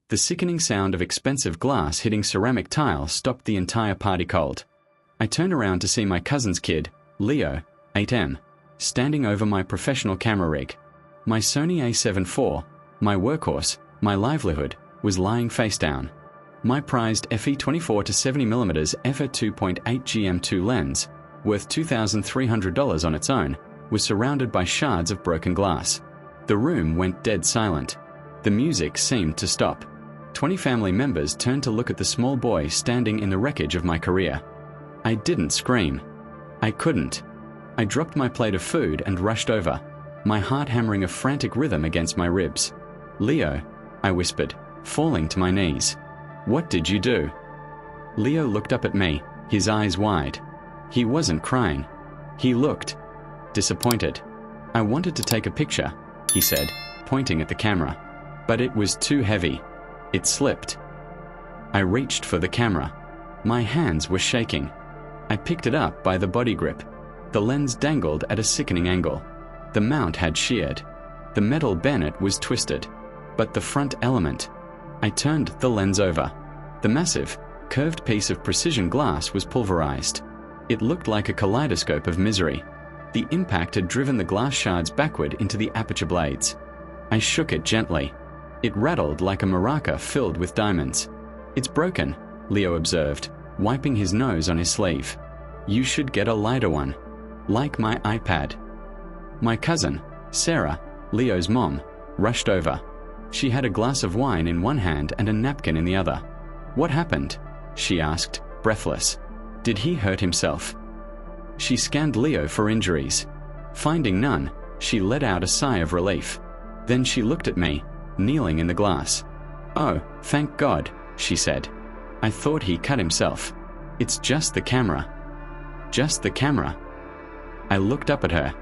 The sickening sound of expensive glass hitting ceramic tile stopped the entire party cold. I turned around to see my cousin's kid, Leo, 8M, standing over my professional camera rig. My Sony A7 IV, my workhorse, my livelihood, was lying face down. My prized FE24 to 70mm f/2.8 GM2 lens, worth $2,300 on its own, was surrounded by shards of broken glass. The room went dead silent. The music seemed to stop. 20 family members turned to look at the small boy standing in the wreckage of my career. I didn't scream. I couldn't. I dropped my plate of food and rushed over, my heart hammering a frantic rhythm against my ribs. "Leo," I whispered, falling to my knees. "What did you do?" Leo looked up at me, his eyes wide. He wasn't crying. He looked disappointed. "I wanted to take a picture," he said, pointing at the camera. "But it was too heavy. It slipped." I reached for the camera. My hands were shaking. I picked it up by the body grip. The lens dangled at a sickening angle. The mount had sheared. The metal bayonet was twisted. But the front element. I turned the lens over. The massive, curved piece of precision glass was pulverized. It looked like a kaleidoscope of misery. The impact had driven the glass shards backward into the aperture blades. I shook it gently. It rattled like a maraca filled with diamonds. "It's broken," Leo observed, wiping his nose on his sleeve. "You should get a lighter one. Like my iPad." My cousin, Sarah, Leo's mom, rushed over. She had a glass of wine in one hand and a napkin in the other. "What happened?" she asked, breathless. "Did he hurt himself?" She scanned Leo for injuries. Finding none, she let out a sigh of relief. Then she looked at me, kneeling in the glass. "Oh, thank God," she said. "I thought he cut himself. It's just the camera." "Just the camera?" I looked up at her.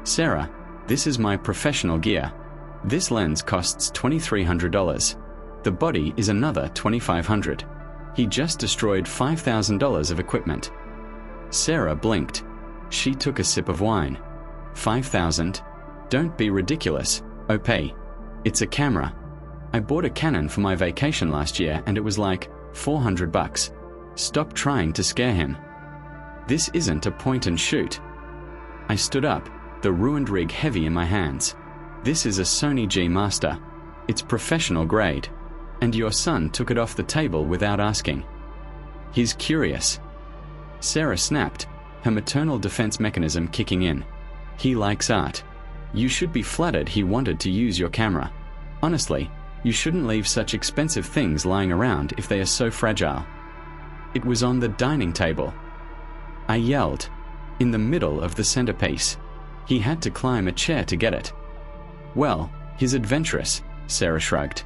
"Sarah, this is my professional gear. This lens costs $2,300. The body is another $2,500. He just destroyed $5,000 of equipment." Sarah blinked. She took a sip of wine. $5,000? Don't be ridiculous, OP. It's a camera. I bought a Canon for my vacation last year and it was like $400. Stop trying to scare him. This isn't a point and shoot. I stood up, the ruined rig heavy in my hands. This is a Sony G Master. It's professional grade. And your son took it off the table without asking. He's curious. Sarah snapped, her maternal defense mechanism kicking in. He likes art. You should be flattered he wanted to use your camera. Honestly, you shouldn't leave such expensive things lying around if they are so fragile. It was on the dining table. I yelled. In the middle of the centerpiece. He had to climb a chair to get it. "Well, he's adventurous," Sarah shrugged.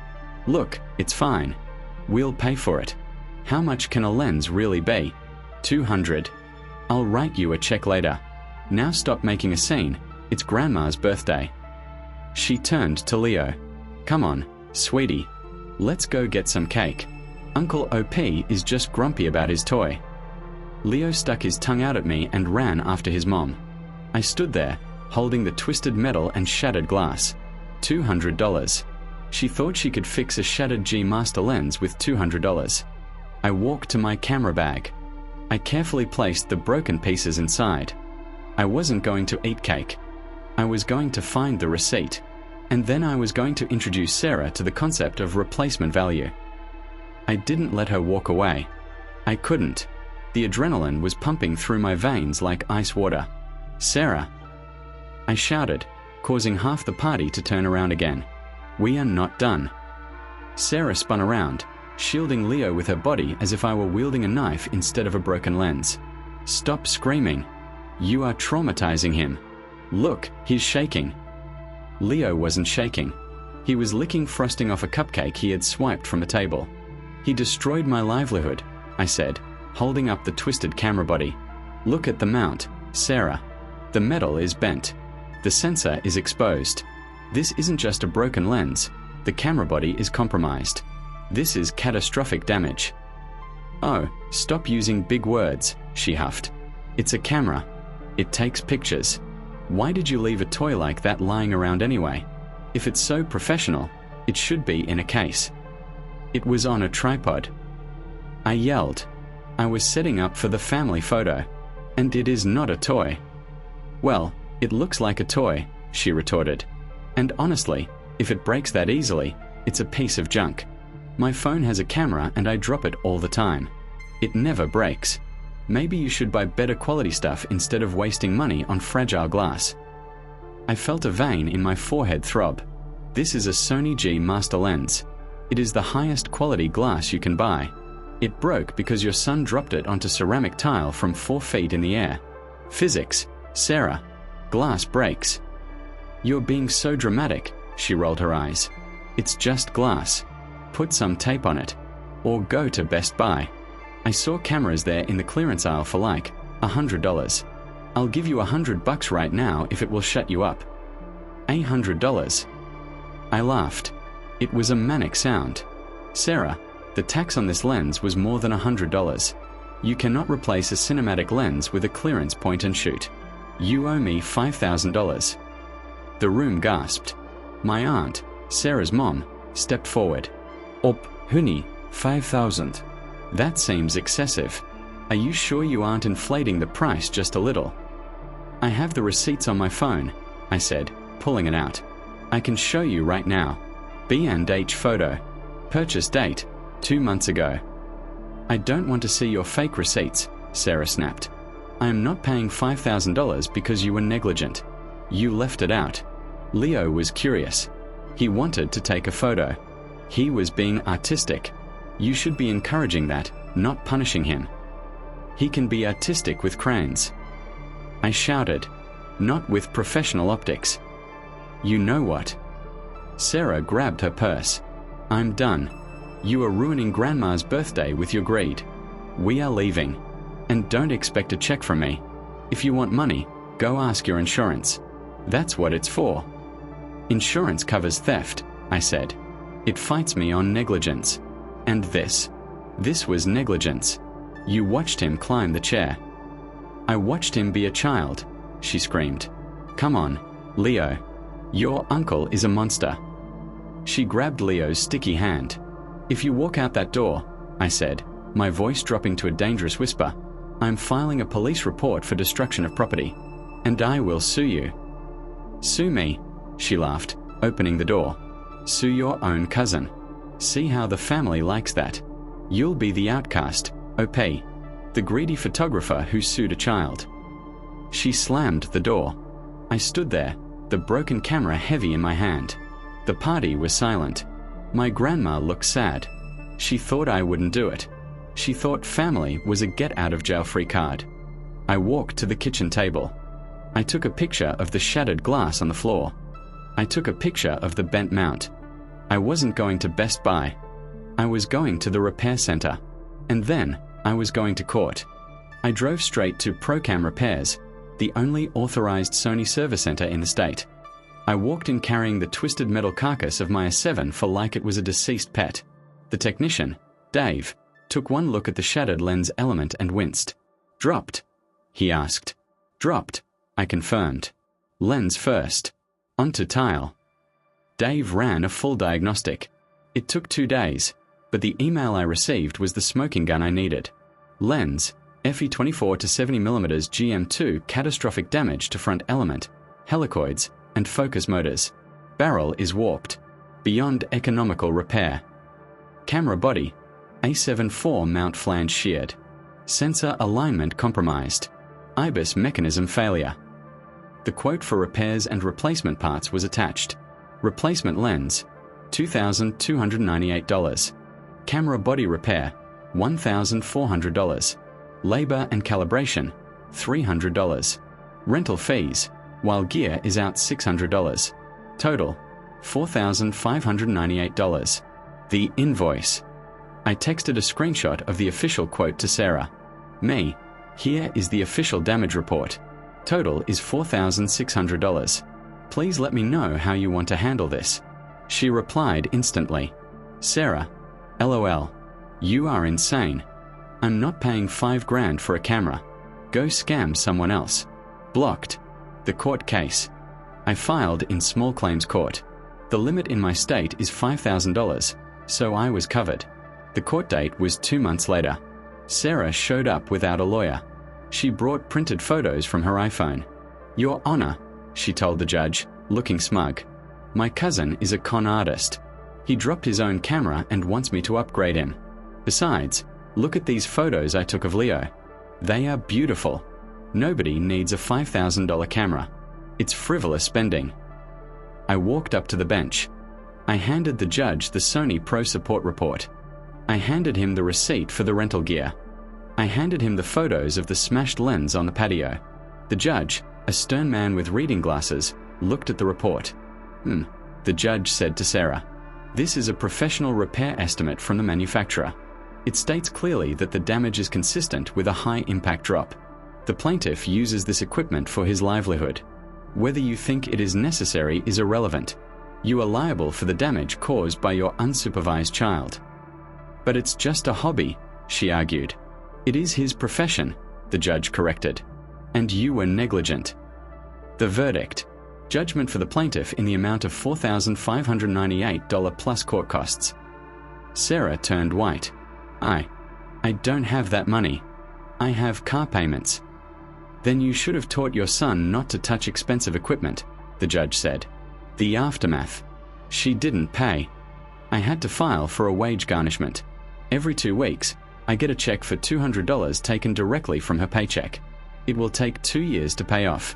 "Look, it's fine. We'll pay for it. How much can a lens really be? 200. I'll write you a check later. Now stop making a scene. It's Grandma's birthday." She turned to Leo. "Come on, sweetie. Let's go get some cake. Uncle OP is just grumpy about his toy." Leo stuck his tongue out at me and ran after his mom. I stood there, holding the twisted metal and shattered glass. $200. She thought she could fix a shattered G Master lens with $200. I walked to my camera bag. I carefully placed the broken pieces inside. I wasn't going to eat cake. I was going to find the receipt. And then I was going to introduce Sarah to the concept of replacement value. I didn't let her walk away. I couldn't. The adrenaline was pumping through my veins like ice water. "Sarah!" I shouted, causing half the party to turn around again. "We are not done." Sarah spun around, shielding Leo with her body as if I were wielding a knife instead of a broken lens. "Stop screaming. You are traumatizing him. Look, he's shaking." Leo wasn't shaking. He was licking frosting off a cupcake he had swiped from the table. "He destroyed my livelihood," I said, holding up the twisted camera body. "Look at the mount, Sarah. The metal is bent. The sensor is exposed. This isn't just a broken lens. The camera body is compromised. This is catastrophic damage." "Oh, stop using big words," she huffed. "It's a camera. It takes pictures. Why did you leave a toy like that lying around anyway? If it's so professional, it should be in a case." It was on a tripod. I yelled. I was setting up for the family photo, and it is not a toy. Well, it looks like a toy, she retorted. And honestly, if it breaks that easily, it's a piece of junk. My phone has a camera and I drop it all the time. It never breaks. Maybe you should buy better quality stuff instead of wasting money on fragile glass. I felt a vein in my forehead throb. This is a Sony G Master Lens. It is the highest quality glass you can buy. It broke because your son dropped it onto ceramic tile from 4 feet in the air. Physics, Sarah. Glass breaks. You're being so dramatic, she rolled her eyes. It's just glass. Put some tape on it. Or go to Best Buy. I saw cameras there in the clearance aisle for like $100. I'll give you $100 right now if it will shut you up. $100. I laughed. It was a manic sound. Sarah, the tax on this lens was more than $100. You cannot replace a cinematic lens with a clearance point and shoot. You owe me $5,000. The room gasped. My aunt, Sarah's mom, stepped forward. Honey, 5,000. That seems excessive. Are you sure you aren't inflating the price just a little? I have the receipts on my phone, I said, pulling it out. I can show you right now. B&H photo. Purchase date, 2 months ago. I don't want to see your fake receipts, Sarah snapped. I am not paying $5,000 because you were negligent. You left it out. Leo was curious. He wanted to take a photo. He was being artistic. You should be encouraging that, not punishing him. He can be artistic with cranes. I shouted, not with professional optics. You know what? Sarah grabbed her purse. I'm done. You are ruining Grandma's birthday with your greed. We are leaving. And don't expect a check from me. If you want money, go ask your insurance. That's what it's for. Insurance covers theft, I said. It fights me on negligence. And this was negligence. You watched him climb the chair. I watched him be a child, she screamed. Come on, Leo. Your uncle is a monster. She grabbed Leo's sticky hand. If you walk out that door, I said, my voice dropping to a dangerous whisper, I'm filing a police report for destruction of property, and I will sue you. Sue me, she laughed, opening the door. Sue your own cousin. See how the family likes that. You'll be the outcast, OP, the greedy photographer who sued a child. She slammed the door. I stood there, the broken camera heavy in my hand. The party was silent. My grandma looked sad. She thought I wouldn't do it. She thought family was a get-out-of-jail-free card. I walked to the kitchen table. I took a picture of the shattered glass on the floor. I took a picture of the bent mount. I wasn't going to Best Buy. I was going to the repair center. And then I was going to court. I drove straight to Procam Repairs, the only authorized Sony service center in the state. I walked in carrying the twisted metal carcass of my S7 for like it was a deceased pet. The technician, Dave, took one look at the shattered lens element and winced. Dropped? He asked. Dropped, I confirmed. Lens first. Onto tile. Dave ran a full diagnostic. It took 2 days, but the email I received was the smoking gun I needed. Lens, FE24 to 70mm GM2 catastrophic damage to front element, helicoids, and focus motors. Barrel is warped. Beyond economical repair. Camera body, A7 IV mount flange sheared. Sensor alignment compromised. IBIS mechanism failure. The quote for repairs and replacement parts was attached. Replacement lens, $2,298. Camera body repair, $1,400. Labor and calibration, $300. Rental fees, while gear is out $600. Total, $4,598. The invoice. I texted a screenshot of the official quote to Sarah. Me, here is the official damage report. Total is $4,600. Please let me know how you want to handle this. She replied instantly. Sarah, LOL. You are insane. I'm not paying $5,000 for a camera. Go scam someone else. Blocked. The court case. I filed in small claims court. The limit in my state is $5,000, So I was covered. The court date was 2 months later. Sarah showed up without a lawyer. She brought printed photos from her iPhone. "Your Honor," she told the judge, looking smug, "my cousin is a con artist. He dropped his own camera and wants me to upgrade him. Besides, look at these photos I took of Leo. They are beautiful. Nobody needs a $5,000 camera. It's frivolous spending." I walked up to the bench. I handed the judge the Sony Pro Support report. I handed him the receipt for the rental gear. I handed him the photos of the smashed lens on the patio. The judge, a stern man with reading glasses, looked at the report. The judge said to Sarah, "This is a professional repair estimate from the manufacturer. It states clearly that the damage is consistent with a high-impact drop. The plaintiff uses this equipment for his livelihood. Whether you think it is necessary is irrelevant. You are liable for the damage caused by your unsupervised child." "But it's just a hobby," she argued. "It is his profession," the judge corrected. "And you were negligent." The verdict: judgment for the plaintiff in the amount of $4,598 plus court costs. Sarah turned white. I don't have that money. I have car payments." "Then you should have taught your son not to touch expensive equipment," the judge said. "The aftermath. She didn't pay. I had to file for a wage garnishment. Every 2 weeks, I get a check for $200 taken directly from her paycheck. It will take 2 years to pay off.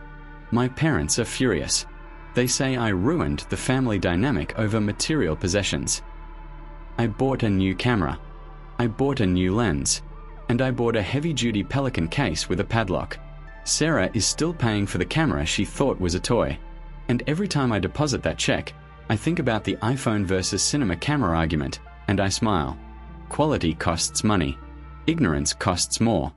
My parents are furious. They say I ruined the family dynamic over material possessions. I bought a new camera. I bought a new lens. And I bought a heavy-duty Pelican case with a padlock. Sarah is still paying for the camera she thought was a toy. And every time I deposit that check, I think about the iPhone versus cinema camera argument, and I smile. Quality costs money. Ignorance costs more.